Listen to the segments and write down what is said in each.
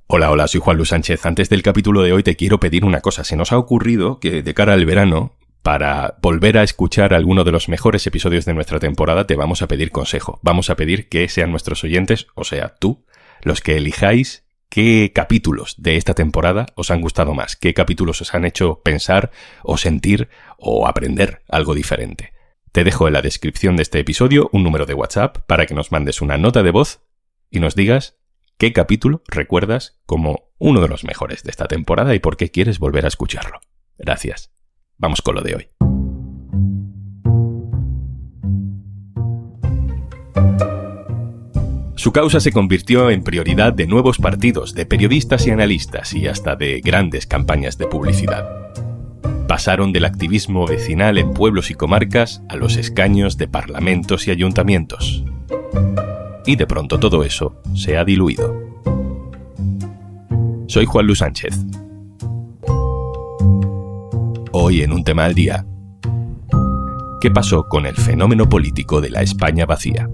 Hola, hola, soy Juan Luis Sánchez. Antes del capítulo de hoy te quiero pedir una cosa. Se nos ha ocurrido que de cara al verano, para volver a escuchar alguno de los mejores episodios de nuestra temporada, te vamos a pedir consejo. Vamos a pedir que sean nuestros oyentes, o sea, tú, los que elijáis qué capítulos de esta temporada os han gustado más, qué capítulos os han hecho pensar o sentir o aprender algo diferente. Te dejo en la descripción de este episodio un número de WhatsApp para que nos mandes una nota de voz y nos digas qué capítulo recuerdas como uno de los mejores de esta temporada y por qué quieres volver a escucharlo. Gracias. Vamos con lo de hoy. Su causa se convirtió en prioridad de nuevos partidos, de periodistas y analistas y hasta de grandes campañas de publicidad. Pasaron del activismo vecinal en pueblos y comarcas a los escaños de parlamentos y ayuntamientos. Y de pronto todo eso se ha diluido. Soy Juan Luis Sánchez. Hoy en Un Tema al Día. ¿Qué pasó con el fenómeno político de la España vacía?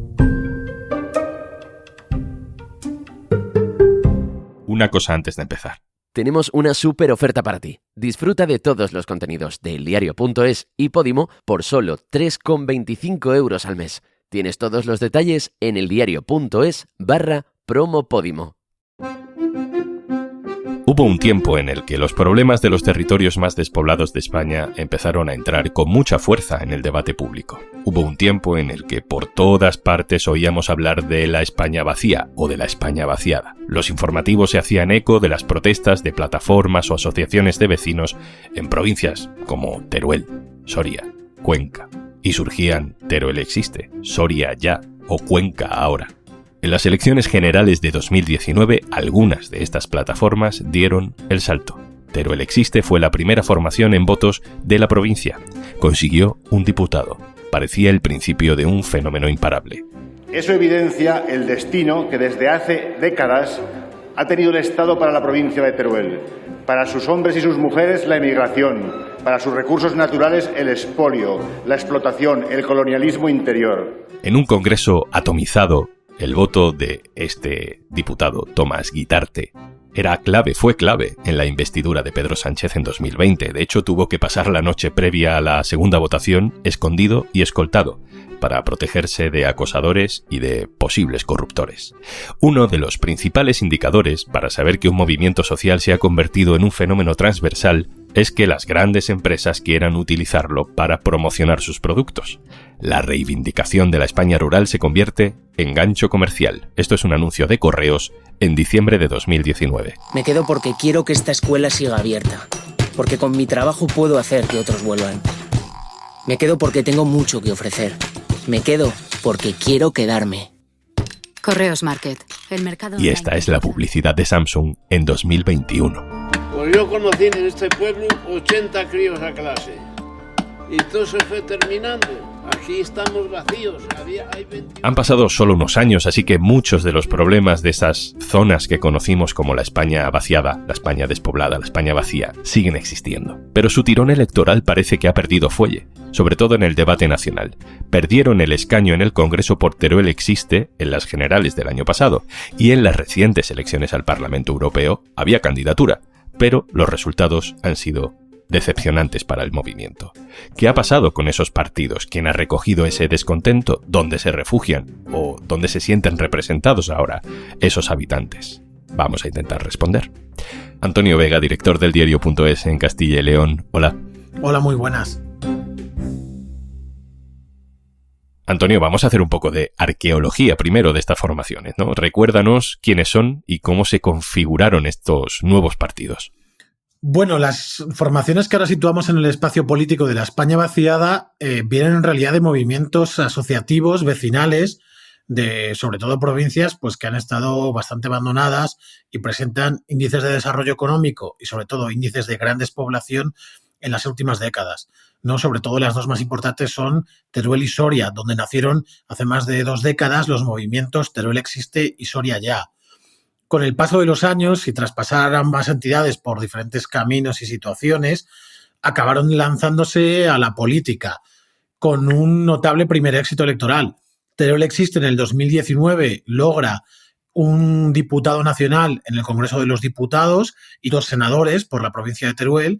Una cosa antes de empezar. Tenemos una súper oferta para ti. Disfruta de todos los contenidos de eldiario.es y Podimo por solo 3,25 € al mes. Tienes todos los detalles en eldiario.es/promopodimo. Hubo un tiempo en el que los problemas de los territorios más despoblados de España empezaron a entrar con mucha fuerza en el debate público. Hubo un tiempo en el que por todas partes oíamos hablar de la España vacía o de la España vaciada. Los informativos se hacían eco de las protestas de plataformas o asociaciones de vecinos en provincias como Teruel, Soria, Cuenca. Y surgían Teruel existe, Soria ya o Cuenca ahora. En las elecciones generales de 2019, algunas de estas plataformas dieron el salto. Teruel existe fue la primera formación en votos de la provincia. Consiguió un diputado. Parecía el principio de un fenómeno imparable. Eso evidencia el destino que desde hace décadas ha tenido el Estado para la provincia de Teruel. Para sus hombres y sus mujeres, la emigración. Para sus recursos naturales, el expolio, la explotación, el colonialismo interior. En un congreso atomizado, el voto de este diputado, Tomás Guitarte, fue clave en la investidura de Pedro Sánchez en 2020. De hecho, tuvo que pasar la noche previa a la segunda votación escondido y escoltado para protegerse de acosadores y de posibles corruptores. Uno de los principales indicadores para saber que un movimiento social se ha convertido en un fenómeno transversal es que las grandes empresas quieran utilizarlo para promocionar sus productos. La reivindicación de la España rural se convierte en gancho comercial. Esto es un anuncio de Correos en diciembre de 2019. Me quedo porque quiero que esta escuela siga abierta, porque con mi trabajo puedo hacer que otros vuelvan. Me quedo porque tengo mucho que ofrecer. Me quedo porque quiero quedarme. Correos Market, el mercado. Y esta es la publicidad de Samsung en 2021. Pues yo conocí en este pueblo 80 críos a clase. Y todo se fue terminando. Aquí estamos vacíos. Hay 21... Han pasado solo unos años, así que muchos de los problemas de esas zonas que conocimos como la España vaciada, la España despoblada, la España vacía, siguen existiendo. Pero su tirón electoral parece que ha perdido fuelle, sobre todo en el debate nacional. Perdieron el escaño en el Congreso por Teruel existe en las generales del año pasado, y en las recientes elecciones al Parlamento Europeo había candidatura, pero los resultados han sido decepcionantes para el movimiento. ¿Qué ha pasado con esos partidos? ¿Quién ha recogido ese descontento? ¿Dónde se refugian? ¿O dónde se sienten representados ahora esos habitantes? Vamos a intentar responder. Antonio Vega, director del diario.es en Castilla y León. Hola. Hola, muy buenas. Antonio, vamos a hacer un poco de arqueología primero de estas formaciones, ¿no? Recuérdanos quiénes son y cómo se configuraron estos nuevos partidos. Bueno, las formaciones que ahora situamos en el espacio político de la España vaciada vienen en realidad de movimientos asociativos, vecinales, de sobre todo provincias pues que han estado bastante abandonadas y presentan índices de desarrollo económico y sobre todo índices de gran despoblación en las últimas décadas, ¿no? Sobre todo las dos más importantes son Teruel y Soria, donde nacieron hace más de 2 décadas los movimientos Teruel existe y Soria ya. Con el paso de los años y tras pasar ambas entidades por diferentes caminos y situaciones, acabaron lanzándose a la política con un notable primer éxito electoral. Teruel existe en el 2019 logra un diputado nacional en el Congreso de los Diputados y 2 senadores por la provincia de Teruel.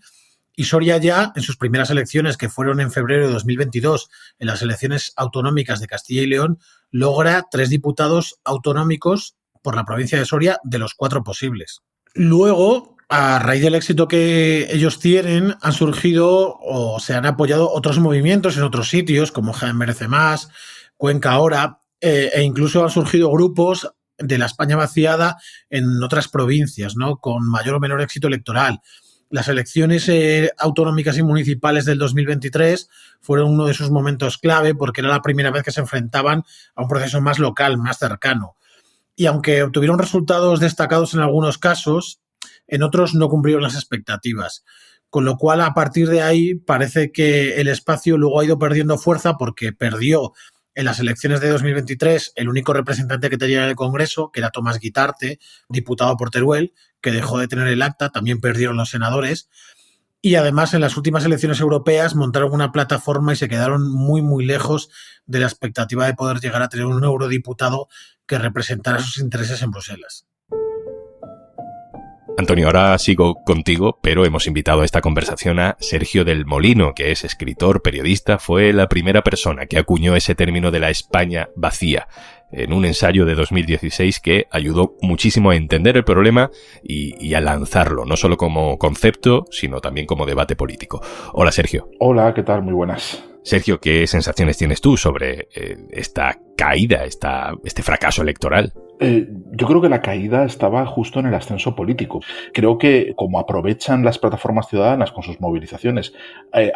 Y Soria ya, en sus primeras elecciones, que fueron en febrero de 2022, en las elecciones autonómicas de Castilla y León, logra 3 diputados autonómicos por la provincia de Soria de los 4 posibles. Luego, a raíz del éxito que ellos tienen, han surgido o se han apoyado otros movimientos en otros sitios, como Jaén Merece Más, Cuenca Ahora, e incluso han surgido grupos de la España vaciada en otras provincias, ¿no?, con mayor o menor éxito electoral. Las elecciones autonómicas y municipales del 2023 fueron uno de esos momentos clave porque era la primera vez que se enfrentaban a un proceso más local, más cercano. Y aunque obtuvieron resultados destacados en algunos casos, en otros no cumplieron las expectativas. Con lo cual, a partir de ahí, parece que el espacio luego ha ido perdiendo fuerza porque perdió en las elecciones de 2023 el único representante que tenía en el Congreso, que era Tomás Guitarte, diputado por Teruel, que dejó de tener el acta, también perdieron los senadores. Y además, en las últimas elecciones europeas montaron una plataforma y se quedaron muy, muy lejos de la expectativa de poder llegar a tener un eurodiputado que representara sus intereses en Bruselas. Antonio, ahora sigo contigo, pero hemos invitado a esta conversación a Sergio del Molino, que es escritor, periodista, fue la primera persona que acuñó ese término de la España vacía en un ensayo de 2016 que ayudó muchísimo a entender el problema y a lanzarlo, no solo como concepto, sino también como debate político. Hola, Sergio. Hola, ¿qué tal? Muy buenas. Sergio, ¿qué sensaciones tienes tú sobre esta caída, este fracaso electoral? Yo creo que la caída estaba justo en el ascenso político. Creo que como aprovechan las plataformas ciudadanas con sus movilizaciones,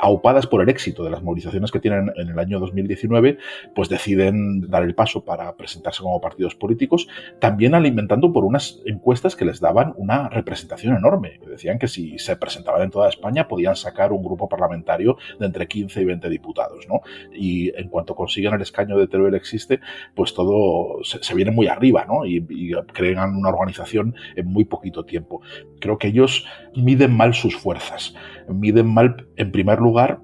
aupadas por el éxito de las movilizaciones que tienen en el año 2019, pues deciden dar el paso para presentarse como partidos políticos, también alimentando por unas encuestas que les daban una representación enorme, que decían que si se presentaban en toda España podían sacar un grupo parlamentario de entre 15 y 20 diputados, ¿no? Y en cuanto consigan el escaño de Teruel Existe, pues todo se viene muy arriba, ¿no? Y crean una organización en muy poquito tiempo. Creo que ellos miden mal sus fuerzas, miden mal, en primer lugar,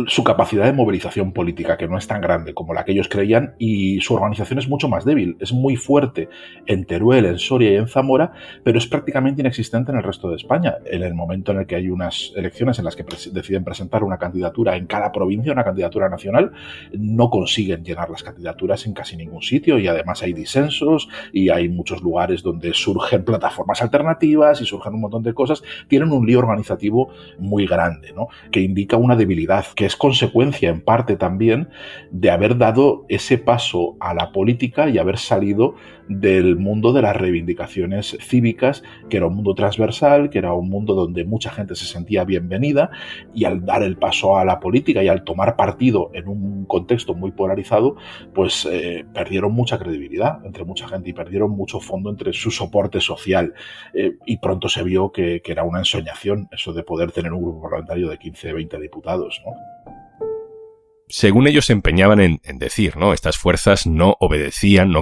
su capacidad de movilización política, que no es tan grande como la que ellos creían, y su organización es mucho más débil. Es muy fuerte en Teruel, en Soria y en Zamora, pero es prácticamente inexistente en el resto de España. En el momento en el que hay unas elecciones en las que deciden presentar una candidatura en cada provincia, una candidatura nacional, no consiguen llenar las candidaturas en casi ningún sitio, y además hay disensos y hay muchos lugares donde surgen plataformas alternativas y surgen un montón de cosas. Tienen un lío organizativo muy grande, ¿no?, que indica una debilidad, que es consecuencia en parte también de haber dado ese paso a la política y haber salido del mundo de las reivindicaciones cívicas, que era un mundo transversal, que era un mundo donde mucha gente se sentía bienvenida, y al dar el paso a la política y al tomar partido en un contexto muy polarizado, pues perdieron mucha credibilidad entre mucha gente y perdieron mucho fondo entre su soporte social, y pronto se vio que era una ensoñación eso de poder tener un grupo parlamentario de 15, 20 diputados, ¿no? Según ellos se empeñaban en decir, ¿no?, estas fuerzas no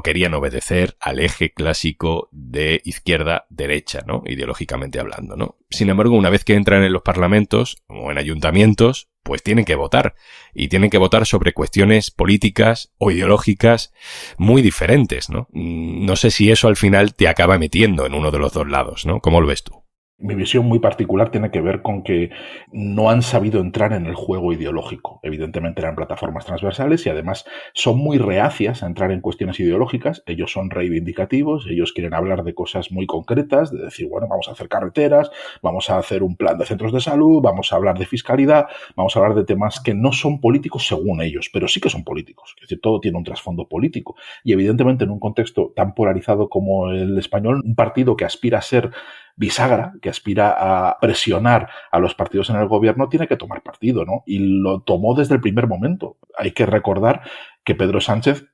querían obedecer al eje clásico de izquierda-derecha, ¿no?, ideológicamente hablando, ¿no? Sin embargo, una vez que entran en los parlamentos o en ayuntamientos, pues tienen que votar. Y tienen que votar sobre cuestiones políticas o ideológicas muy diferentes, ¿no? No sé si eso al final te acaba metiendo en uno de los dos lados, ¿no? ¿Cómo lo ves tú? Mi visión muy particular tiene que ver con que no han sabido entrar en el juego ideológico. Evidentemente eran plataformas transversales y además son muy reacias a entrar en cuestiones ideológicas. Ellos son reivindicativos, ellos quieren hablar de cosas muy concretas, de decir, bueno, vamos a hacer carreteras, vamos a hacer un plan de centros de salud, vamos a hablar de fiscalidad, vamos a hablar de temas que no son políticos según ellos, pero sí que son políticos. Es decir, todo tiene un trasfondo político. Y evidentemente en un contexto tan polarizado como el español, un partido que aspira a ser bisagra, que aspira a presionar a los partidos en el gobierno, tiene que tomar partido, ¿no? Y lo tomó desde el primer momento. Hay que recordar que Pedro Sánchez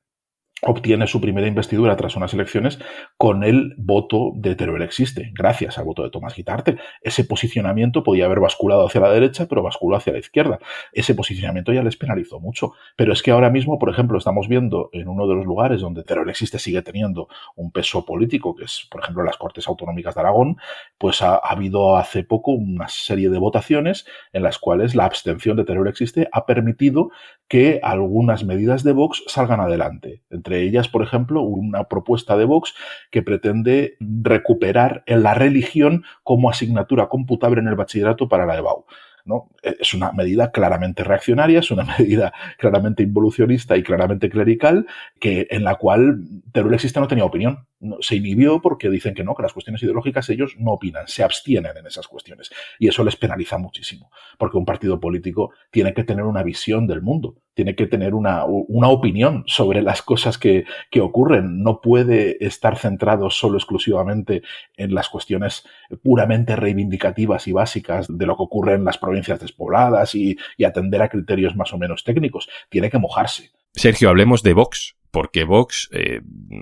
obtiene su primera investidura tras unas elecciones con el voto de Teruel Existe, gracias al voto de Tomás Guitarte. Ese posicionamiento podía haber basculado hacia la derecha, pero basculó hacia la izquierda. Ese posicionamiento ya les penalizó mucho. Pero es que ahora mismo, por ejemplo, estamos viendo en uno de los lugares donde Teruel Existe sigue teniendo un peso político, que es, por ejemplo, las Cortes Autonómicas de Aragón, pues ha habido hace poco una serie de votaciones en las cuales la abstención de Teruel Existe ha permitido que algunas medidas de Vox salgan adelante. Entre ellas, por ejemplo, una propuesta de Vox que pretende recuperar la religión como asignatura computable en el bachillerato para la EBAU, ¿no? Es una medida claramente reaccionaria, es una medida claramente involucionista y claramente clerical, en la cual Teruel Existe no tenía opinión. Se inhibió porque dicen que no, que las cuestiones ideológicas ellos no opinan, se abstienen en esas cuestiones. Y eso les penaliza muchísimo, porque un partido político tiene que tener una visión del mundo, tiene que tener una opinión sobre las cosas que ocurren. No puede estar centrado solo exclusivamente en las cuestiones puramente reivindicativas y básicas de lo que ocurre en las provincias despobladas y atender a criterios más o menos técnicos. Tiene que mojarse. Sergio, hablemos de Vox, porque Vox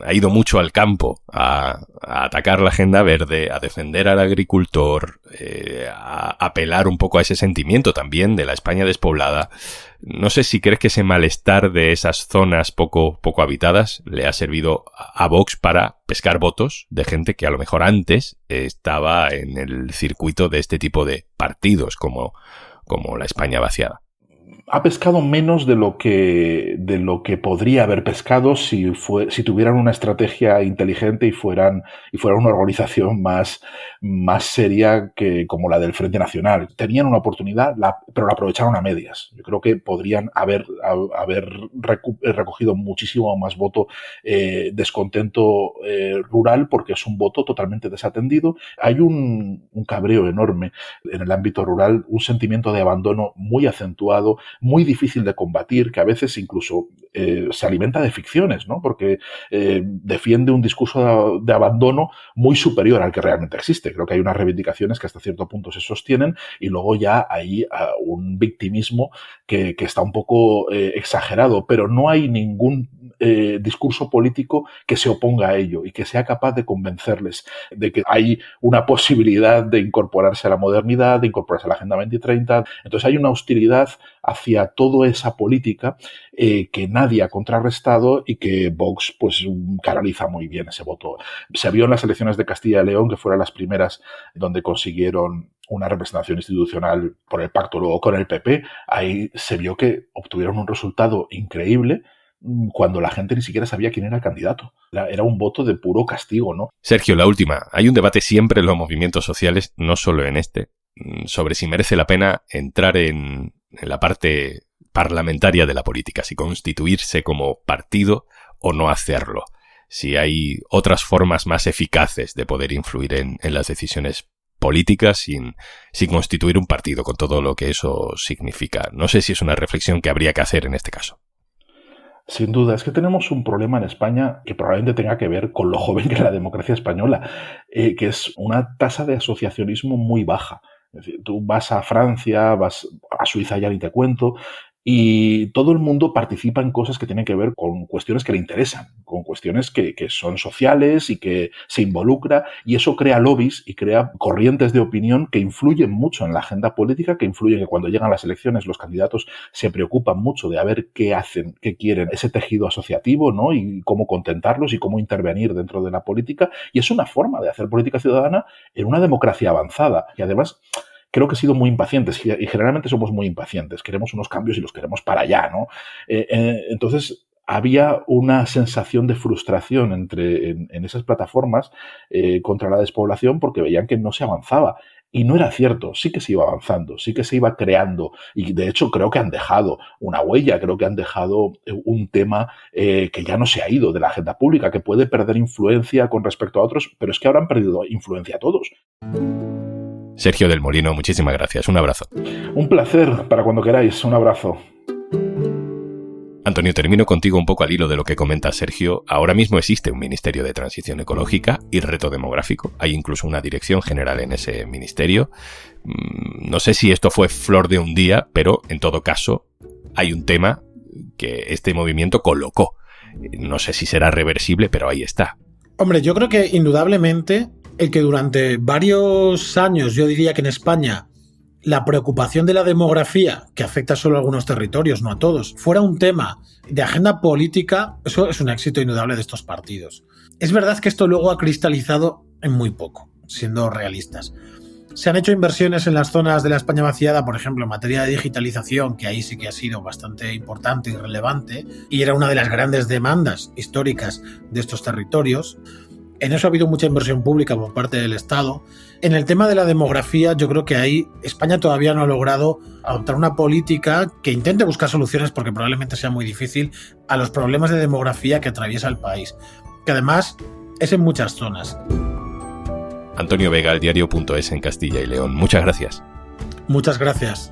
ha ido mucho al campo a atacar la agenda verde, a defender al agricultor, a apelar un poco a ese sentimiento también de la España despoblada. No sé si crees que ese malestar de esas zonas poco habitadas le ha servido a Vox para pescar votos de gente que a lo mejor antes estaba en el circuito de este tipo de partidos como la España vaciada. Ha pescado menos de lo que podría haber pescado si tuvieran una estrategia inteligente y fueran una organización más seria que como la del Frente Nacional. Tenían una oportunidad, pero la aprovecharon a medias. Yo creo que podrían haber recogido muchísimo más voto descontento rural, porque es un voto totalmente desatendido. Hay un cabreo enorme en el ámbito rural, un sentimiento de abandono muy acentuado, muy difícil de combatir, que a veces incluso se alimenta de ficciones, ¿no? Porque defiende un discurso de abandono muy superior al que realmente existe. Creo que hay unas reivindicaciones que hasta cierto punto se sostienen y luego ya hay un victimismo que está un poco exagerado, pero no hay ningún discurso político que se oponga a ello y que sea capaz de convencerles de que hay una posibilidad de incorporarse a la modernidad, de incorporarse a la Agenda 2030. Entonces hay una hostilidad hacia toda esa política que nadie ha contrarrestado y que Vox pues canaliza muy bien ese voto. Se vio en las elecciones de Castilla y León, que fueron las primeras donde consiguieron una representación institucional por el pacto luego con el PP. Ahí se vio que obtuvieron un resultado increíble cuando la gente ni siquiera sabía quién era el candidato. Era un voto de puro castigo, ¿no? Sergio, la última. Hay un debate siempre en los movimientos sociales, no solo en este, sobre si merece la pena entrar en la parte parlamentaria de la política, si constituirse como partido o no hacerlo, si hay otras formas más eficaces de poder influir en las decisiones políticas sin constituir un partido, con todo lo que eso significa. No sé si es una reflexión que habría que hacer en este caso. Sin duda, es que tenemos un problema en España que probablemente tenga que ver con lo joven que es la democracia española, que es una tasa de asociacionismo muy baja. Es decir, tú vas a Francia, vas a Suiza, ya ni te cuento, y todo el mundo participa en cosas que tienen que ver con cuestiones que le interesan, con cuestiones que son sociales y que se involucra, y eso crea lobbies y crea corrientes de opinión que influyen mucho en la agenda política, que influyen que cuando llegan las elecciones los candidatos se preocupan mucho de a ver qué hacen, qué quieren, ese tejido asociativo, ¿no? Y cómo contentarlos y cómo intervenir dentro de la política, y es una forma de hacer política ciudadana en una democracia avanzada, y además creo que he sido muy impacientes y generalmente somos muy impacientes. Queremos unos cambios y los queremos para allá, ¿no? Entonces había una sensación de frustración en esas plataformas contra la despoblación porque veían que no se avanzaba. Y no era cierto, sí que se iba avanzando, sí que se iba creando y de hecho creo que han dejado una huella, creo que han dejado un tema que ya no se ha ido de la agenda pública, que puede perder influencia con respecto a otros, pero es que ahora han perdido influencia todos. Sergio del Molino, muchísimas gracias. Un abrazo. Un placer, para cuando queráis. Un abrazo. Antonio, termino contigo un poco al hilo de lo que comenta Sergio. Ahora mismo existe un Ministerio de Transición Ecológica y Reto Demográfico. Hay incluso una dirección general en ese ministerio. No sé si esto fue flor de un día, pero en todo caso hay un tema que este movimiento colocó. No sé si será reversible, pero ahí está. Hombre, yo creo que indudablemente el que durante varios años, yo diría que en España, la preocupación de la demografía, que afecta solo a algunos territorios, no a todos, fuera un tema de agenda política, eso es un éxito indudable de estos partidos. Es verdad que esto luego ha cristalizado en muy poco, siendo realistas. Se han hecho inversiones en las zonas de la España vaciada, por ejemplo, en materia de digitalización, que ahí sí que ha sido bastante importante y relevante, y era una de las grandes demandas históricas de estos territorios. En eso ha habido mucha inversión pública por parte del Estado. En el tema de la demografía, yo creo que ahí España todavía no ha logrado adoptar una política que intente buscar soluciones, porque probablemente sea muy difícil, a los problemas de demografía que atraviesa el país, que además es en muchas zonas. Antonio Vega, eldiario.es en Castilla y León. Muchas gracias. Muchas gracias.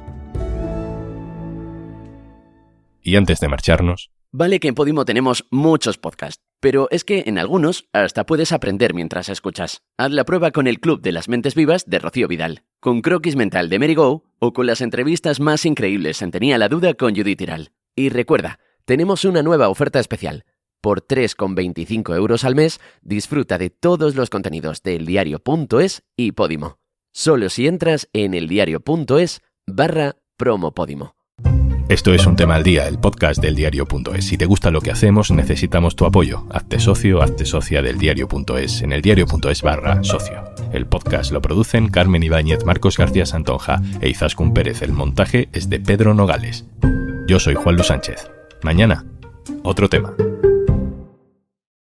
Y antes de marcharnos... Vale que en Podimo tenemos muchos podcasts, pero es que en algunos hasta puedes aprender mientras escuchas. Haz la prueba con el Club de las Mentes Vivas de Rocío Vidal, con Croquis Mental de Mary Go o con las entrevistas más increíbles en Tenía la Duda con Judith Tiral. Y recuerda, tenemos una nueva oferta especial. Por 3,25 € al mes, disfruta de todos los contenidos de eldiario.es y Podimo. Solo si entras en eldiario.es/promopodimo. Esto es Un Tema al Día, el podcast del Diario.es. Si te gusta lo que hacemos, necesitamos tu apoyo. Hazte socio, hazte socia del Diario.es en eldiario.es/socio. El podcast lo producen Carmen Ibáñez, Marcos García Santonja e Izaskun Pérez. El montaje es de Pedro Nogales. Yo soy Juan Luis Sánchez. Mañana, otro tema.